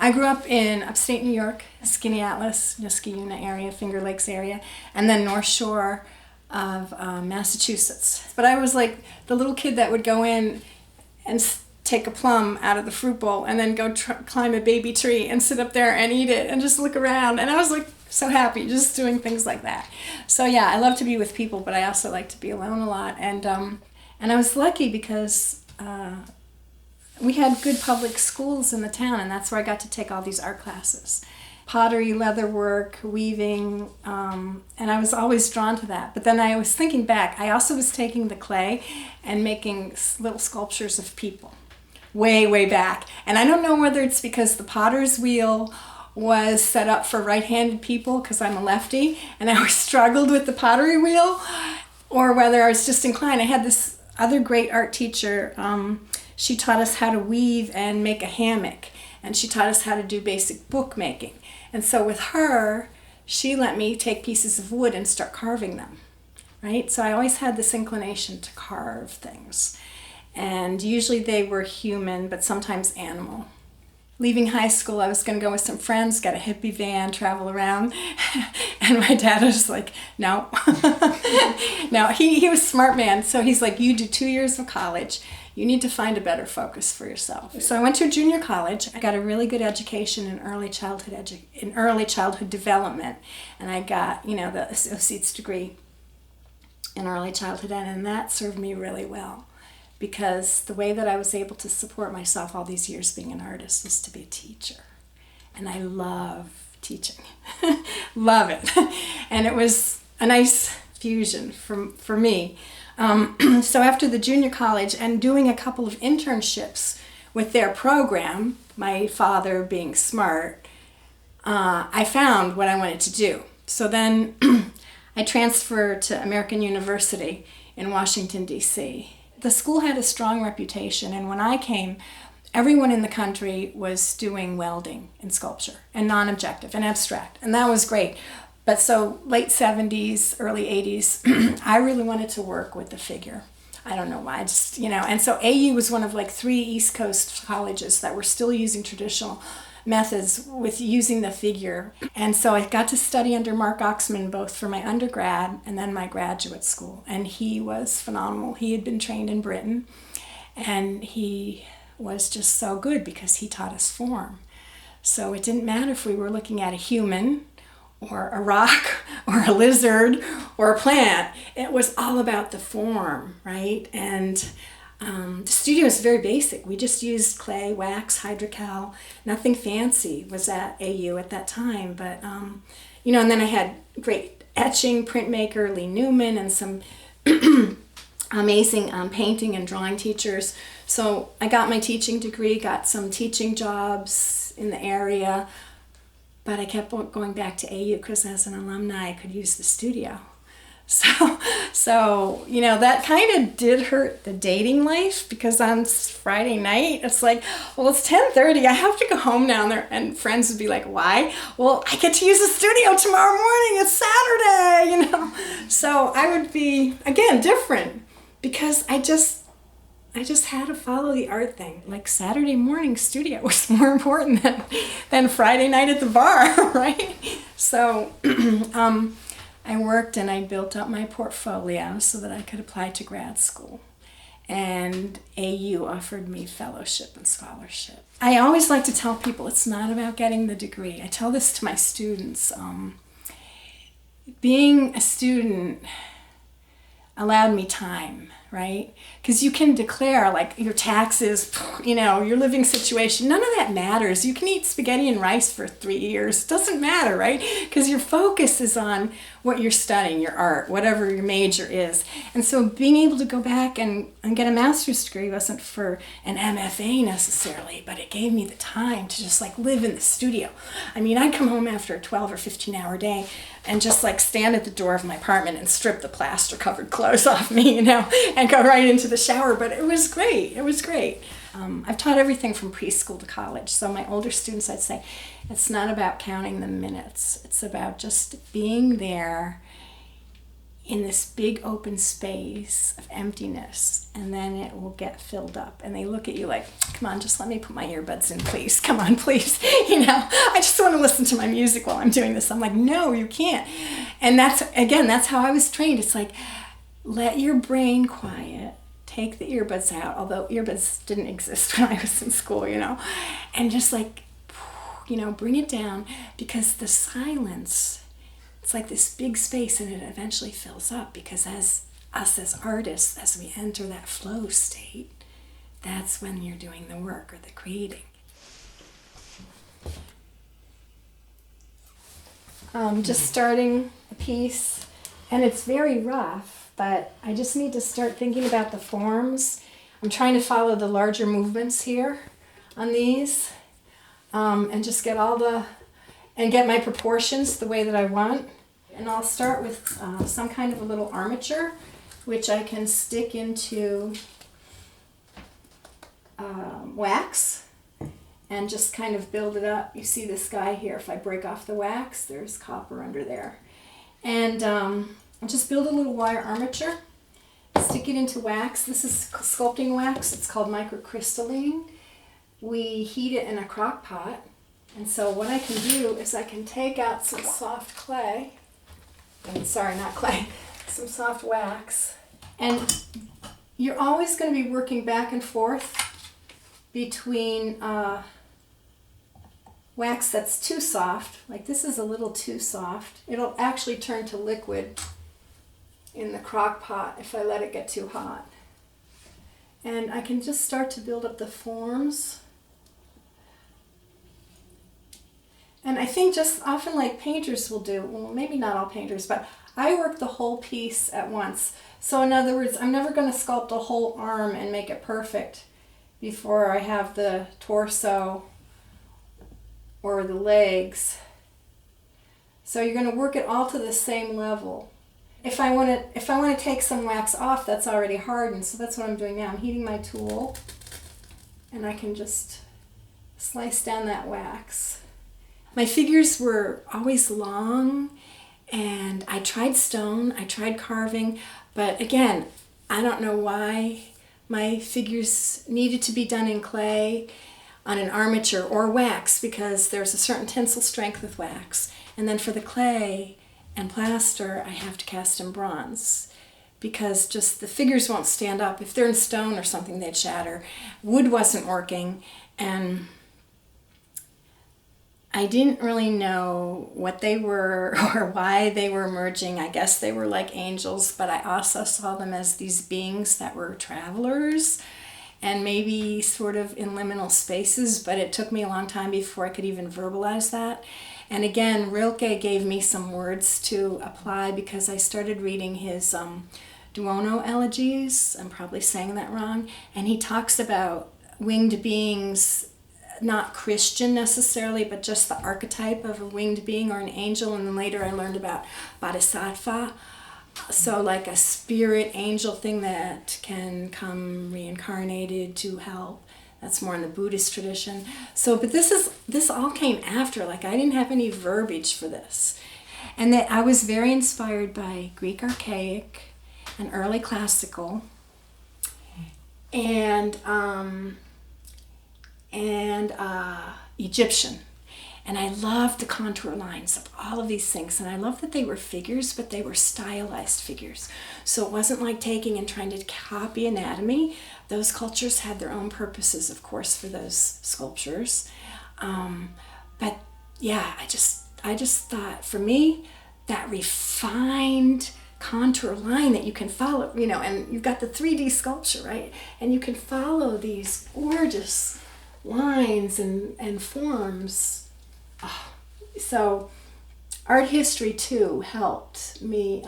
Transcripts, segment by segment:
I grew up in upstate New York, Skaneateles, Niskayuna area, Finger Lakes area, and then North Shore of Massachusetts. But I was like the little kid that would go in and take a plum out of the fruit bowl and then go climb a baby tree and sit up there and eat it and just look around. And I was like so happy just doing things like that. So yeah, I love to be with people, but I also like to be alone a lot. And I was lucky because we had good public schools in the town, and that's where I got to take all these art classes. Pottery, leatherwork, weaving, and I was always drawn to that. But then I was thinking back, I also was taking the clay and making little sculptures of people way, way back. And I don't know whether it's because the potter's wheel was set up for right-handed people because I'm a lefty, and I always struggled with the pottery wheel, or whether I was just inclined. I had this other great art teacher. She taught us how to weave and make a hammock, and she taught us how to do basic bookmaking. And so with her, she let me take pieces of wood and start carving them, right? So I always had this inclination to carve things. And usually they were human, but sometimes animal. Leaving high school, I was going to go with some friends, get a hippie van, travel around. And my dad was like, no. No, he was a smart man. So he's like, you do 2 years of college. You need to find a better focus for yourself. So I went to a junior college. I got a really good education in early childhood development. And I got, the associate's degree in early childhood, and that served me really well. Because the way that I was able to support myself all these years being an artist was to be a teacher. And I love teaching. Love it. And it was a nice fusion for me. So after the junior college and doing a couple of internships with their program, my father being smart, I found what I wanted to do. So then I transferred to American University in Washington, D.C. The school had a strong reputation, and when I came, everyone in the country was doing welding and sculpture and non-objective and abstract, and that was great. But so late 70s, early 80s, I really wanted to work with the figure. I don't know why, and so AU was one of like 3 East Coast colleges that were still using traditional methods with using the figure. And so I got to study under Mark Oxman both for my undergrad and then my graduate school. And he was phenomenal. He had been trained in Britain, and he was just so good because he taught us form. So it didn't matter if we were looking at a human or a rock or a lizard or a plant. It was all about the form, right? And the studio is very basic. We just used clay, wax, hydrocal. Nothing fancy was at AU at that time. But, and then I had great etching printmaker, Lee Newman, and some amazing painting and drawing teachers. So I got my teaching degree, got some teaching jobs in the area. But I kept going back to AU because as an alumni, I could use the studio. So that kind of did hurt the dating life, because on Friday night, it's like, well, it's 10:30. I have to go home now. And friends would be like, why? Well, I get to use the studio tomorrow morning. It's Saturday, So I would be, again, different, because I just had to follow the art thing. Like Saturday morning studio was more important than Friday night at the bar, right? So I worked and I built up my portfolio so that I could apply to grad school. And AU offered me fellowship and scholarship. I always like to tell people it's not about getting the degree. I tell this to my students. Being a student allowed me time, right? Because you can declare like your taxes, your living situation, none of that matters. You can eat spaghetti and rice for 3 years. It doesn't matter, right? Because your focus is on what you're studying, your art, whatever your major is. And so being able to go back and get a master's degree wasn't for an MFA necessarily, but it gave me the time to just like live in the studio. I mean, I'd come home after a 12 or 15 hour day and just like stand at the door of my apartment and strip the plaster covered clothes off me, and go right into the shower. But it was great. It was great. I've taught everything from preschool to college. So my older students, I'd say, it's not about counting the minutes. It's about just being there in this big open space of emptiness, and then it will get filled up. And they look at you like, come on, just let me put my earbuds in, please. Come on, please. I just want to listen to my music while I'm doing this. I'm like, no, you can't. And that's how I was trained. It's like, let your brain quiet, take the earbuds out, although earbuds didn't exist when I was in school, and just like, bring it down, because the silence, it's like this big space, and it eventually fills up, because as artists, as we enter that flow state, that's when you're doing the work or the creating. Just starting a piece, and it's very rough, but I just need to start thinking about the forms. I'm trying to follow the larger movements here on these, and just get get my proportions the way that I want. And I'll start with some kind of a little armature, which I can stick into wax and just kind of build it up. You see this guy here, if I break off the wax, there's copper under there. And I'll just build a little wire armature, stick it into wax. This is sculpting wax. It's called microcrystalline. We heat it in a crock pot. And so what I can do is I can take out some soft clay, some soft wax. And you're always going to be working back and forth between wax that's too soft, like this is a little too soft. It'll actually turn to liquid in the crock pot if I let it get too hot. And I can just start to build up the forms. And I think just often like painters will do, well, maybe not all painters, but I work the whole piece at once. So in other words, I'm never going to sculpt a whole arm and make it perfect before I have the torso or the legs. So you're going to work it all to the same level. If I want to take some wax off, that's already hardened, so that's what I'm doing now. I'm heating my tool, and I can just slice down that wax. My figures were always long, and I tried stone, I tried carving, but again, I don't know why my figures needed to be done in clay on an armature or wax, because there's a certain tensile strength with wax. And then for the clay and plaster, I have to cast in bronze, because just the figures won't stand up. If they're in stone or something, they'd shatter. Wood wasn't working, and I didn't really know what they were or why they were emerging. I guess they were like angels, but I also saw them as these beings that were travelers and maybe sort of in liminal spaces, but it took me a long time before I could even verbalize that. And again, Rilke gave me some words to apply, because I started reading his Duono elegies. I'm probably saying that wrong. And he talks about winged beings, not Christian necessarily, but just the archetype of a winged being or an angel. And then later I learned about bodhisattva, so like a spirit angel thing that can come reincarnated to help. That's more in the Buddhist tradition. So, but this all came after. Like, I didn't have any verbiage for this, and that I was very inspired by Greek archaic and early classical, and Egyptian. And I loved the contour lines of all of these things. And I loved that they were figures, but they were stylized figures. So it wasn't like taking and trying to copy anatomy. Those cultures had their own purposes, of course, for those sculptures. But yeah, I just thought, for me, that refined contour line that you can follow, and you've got the 3D sculpture, right? And you can follow these gorgeous lines and forms. Oh, so art history too helped me,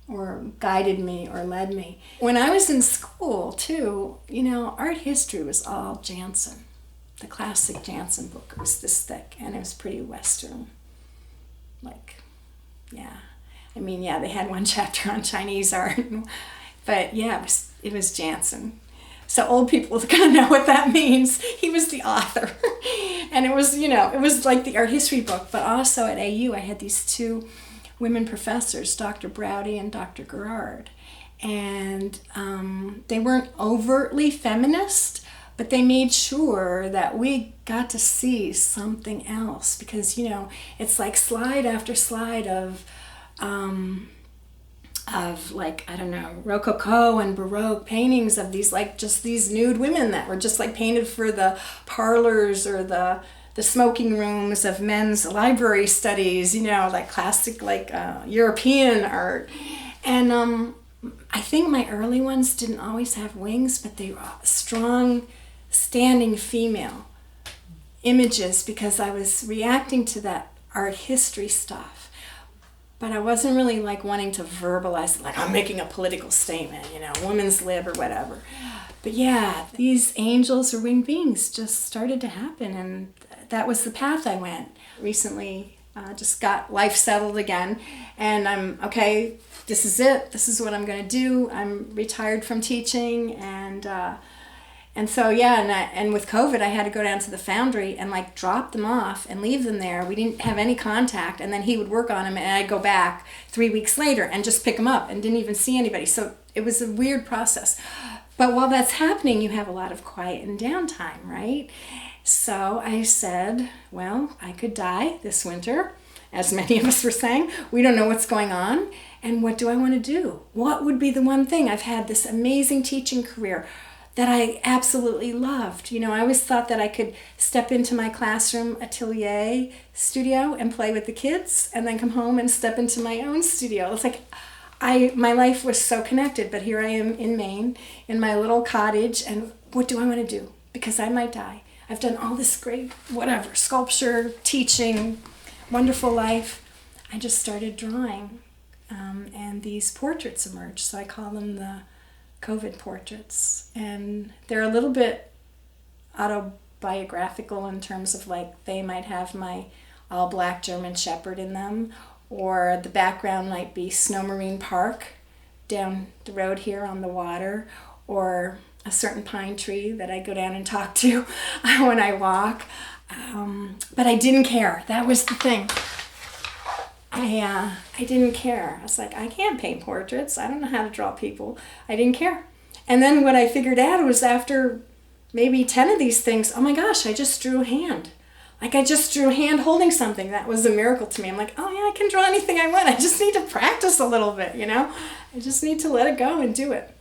or guided me or led me. When I was in school too, art history was all Jansen. The classic Jansen book was this thick, and it was pretty Western. They had one chapter on Chinese art, but yeah, it was Jansen. So old people are gonna know what that means. He was the author. And it was like the art history book, but also at AU I had these two women professors, Dr. Browdy and Dr. Gerard. And they weren't overtly feminist, but they made sure that we got to see something else, because, you know, it's like slide after slide of like, I don't know, Rococo and Baroque paintings of these, like, just these nude women that were just like painted for the parlors or the smoking rooms of men's library studies, you know, like classic, like European art. And I think my early ones didn't always have wings, but they were strong, standing female images, because I was reacting to that art history stuff. But I wasn't really like wanting to verbalize it, like I'm making a political statement, you know, women's lib or whatever. But yeah, these angels or winged beings just started to happen, and that was the path I went. Recently, just got life settled again, and I'm, okay, this is it. This is what I'm going to do. I'm retired from teaching, and so, yeah, and with COVID, I had to go down to the foundry and like drop them off and leave them there. We didn't have any contact, and then he would work on them, and I'd go back 3 weeks later and just pick them up and didn't even see anybody. So it was a weird process. But while that's happening, you have a lot of quiet and downtime, right? So I said, well, I could die this winter, as many of us were saying. We don't know what's going on, and what do I want to do? What would be the one thing? I've had this amazing teaching career that I absolutely loved. You know, I always thought that I could step into my classroom atelier studio and play with the kids, and then come home and step into my own studio. It's like my life was so connected, but here I am in Maine in my little cottage, and what do I want to do? Because I might die. I've done all this great, whatever, sculpture, teaching, wonderful life. I just started drawing, and these portraits emerged. So I call them the COVID portraits, and they're a little bit autobiographical in terms of, like, they might have my all black German Shepherd in them, or the background might be Snow Marine Park down the road here on the water, or a certain pine tree that I go down and talk to when I walk. But I didn't care. That was the thing. I didn't care. I was like, I can't paint portraits. I don't know how to draw people. I didn't care. And then what I figured out was, after maybe 10 of these things, oh my gosh, I just drew a hand. Like, I just drew a hand holding something. That was a miracle to me. I'm like, oh yeah, I can draw anything I want. I just need to practice a little bit, you know? I just need to let it go and do it.